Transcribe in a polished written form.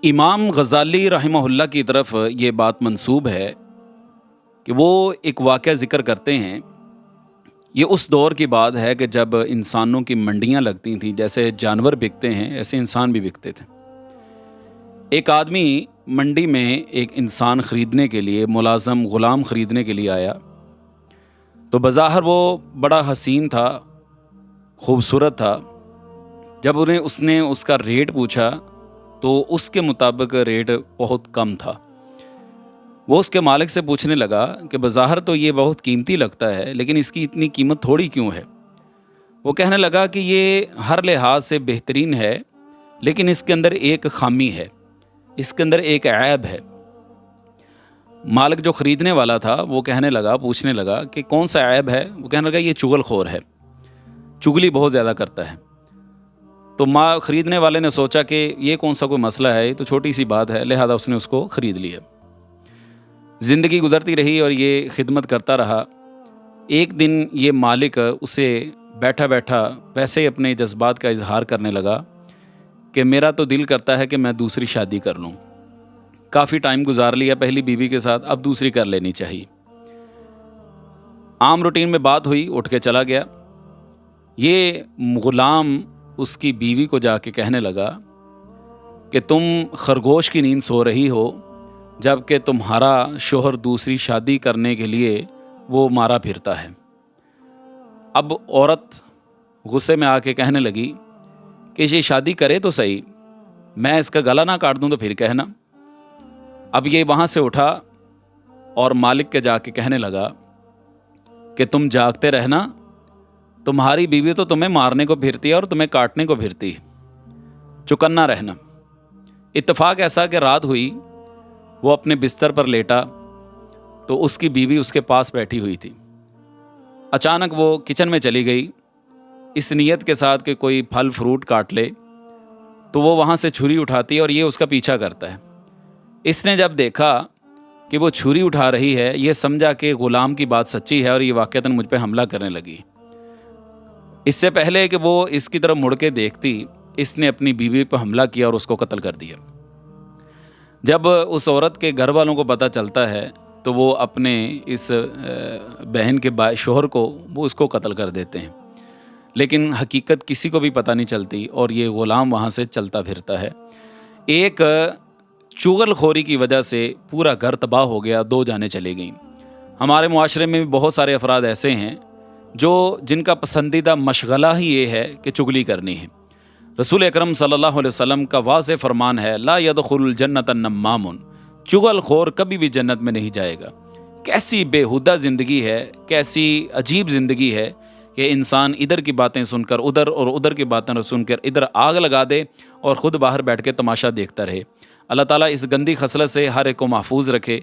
امام غزالی رحمہ اللہ کی طرف یہ بات منسوب ہے کہ وہ ایک واقعہ ذکر کرتے ہیں۔ یہ اس دور کی بات ہے کہ جب انسانوں کی منڈیاں لگتی تھیں، جیسے جانور بکتے ہیں ایسے انسان بھی بکتے تھے۔ ایک آدمی منڈی میں ایک انسان خریدنے کے لیے، ملازم غلام خریدنے کے لیے آیا، تو بظاہر وہ بڑا حسین تھا، خوبصورت تھا۔ جب اس نے اس کا ریٹ پوچھا تو اس کے مطابق ریٹ بہت کم تھا۔ وہ اس کے مالک سے پوچھنے لگا کہ بظاہر تو یہ بہت قیمتی لگتا ہے، لیکن اس کی اتنی قیمت تھوڑی کیوں ہے؟ وہ کہنے لگا کہ یہ ہر لحاظ سے بہترین ہے، لیکن اس کے اندر ایک خامی ہے، اس کے اندر ایک عیب ہے۔ مالک جو خریدنے والا تھا وہ پوچھنے لگا کہ کون سا عیب ہے؟ وہ کہنے لگا یہ چغل خور ہے، چغلی بہت زیادہ کرتا ہے۔ تو خریدنے والے نے سوچا کہ یہ کون سا کوئی مسئلہ ہے، یہ تو چھوٹی سی بات ہے، لہذا اس نے اس کو خرید لیا۔ زندگی گزرتی رہی اور یہ خدمت کرتا رہا۔ ایک دن یہ مالک اسے بیٹھا بیٹھا ویسے ہی اپنے جذبات کا اظہار کرنے لگا کہ میرا تو دل کرتا ہے کہ میں دوسری شادی کر لوں، کافی ٹائم گزار لیا پہلی بیوی کے ساتھ، اب دوسری کر لینی چاہیے۔ عام روٹین میں بات ہوئی، اٹھ کے چلا گیا۔ یہ غلام اس کی بیوی کو جا کے کہنے لگا کہ تم خرگوش کی نیند سو رہی ہو، جبکہ تمہارا شوہر دوسری شادی کرنے کے لیے وہ مارا پھرتا ہے۔ اب عورت غصے میں آ کے کہنے لگی کہ یہ شادی کرے تو صحیح، میں اس کا گلا نہ کاٹ دوں تو پھر کہنا۔ اب یہ وہاں سے اٹھا اور مالک کے جا کے کہنے لگا کہ تم جاگتے رہنا، تمہاری بیوی تو تمہیں مارنے کو پھرتی ہے اور تمہیں کاٹنے کو پھرتی، چکنا رہنا۔ اتفاق ایسا کہ رات ہوئی، وہ اپنے بستر پر لیٹا تو اس کی بیوی اس کے پاس بیٹھی ہوئی تھی۔ اچانک وہ کچن میں چلی گئی اس نیت کے ساتھ کہ کوئی پھل فروٹ کاٹ لے، تو وہ وہاں سے چھری اٹھاتی ہے اور یہ اس کا پیچھا کرتا ہے۔ اس نے جب دیکھا کہ وہ چھری اٹھا رہی ہے، یہ سمجھا کہ غلام کی بات سچی ہے اور یہ واقعتاً مجھ پہ حملہ کرنے لگی۔ اس سے پہلے کہ وہ اس کی طرف مڑ کے دیکھتی، اس نے اپنی بیوی پہ حملہ کیا اور اس کو قتل کر دیا۔ جب اس عورت کے گھر والوں کو پتہ چلتا ہے تو وہ اپنے اس بہن کے شوہر کو اس کو قتل کر دیتے ہیں، لیکن حقیقت کسی کو بھی پتہ نہیں چلتی اور یہ غلام وہاں سے چلتا پھرتا ہے۔ ایک چغل خوری کی وجہ سے پورا گھر تباہ ہو گیا، 2 جانیں چلی گئیں۔ ہمارے معاشرے میں بھی بہت سارے افراد ایسے ہیں جن کا پسندیدہ مشغلہ ہی یہ ہے کہ چغلی کرنی ہے۔ رسول اکرم صلی اللہ علیہ وسلم کا واضح فرمان ہے، لا يدخل الجنت النمام، چغل خور کبھی بھی جنت میں نہیں جائے گا۔ کیسی بےہودہ زندگی ہے، کیسی عجیب زندگی ہے کہ انسان ادھر کی باتیں سن کر ادھر اور ادھر کی باتیں سن کر ادھر آگ لگا دے اور خود باہر بیٹھ کے تماشا دیکھتا رہے۔ اللہ تعالیٰ اس گندی خصلت سے ہر ایک کو محفوظ رکھے۔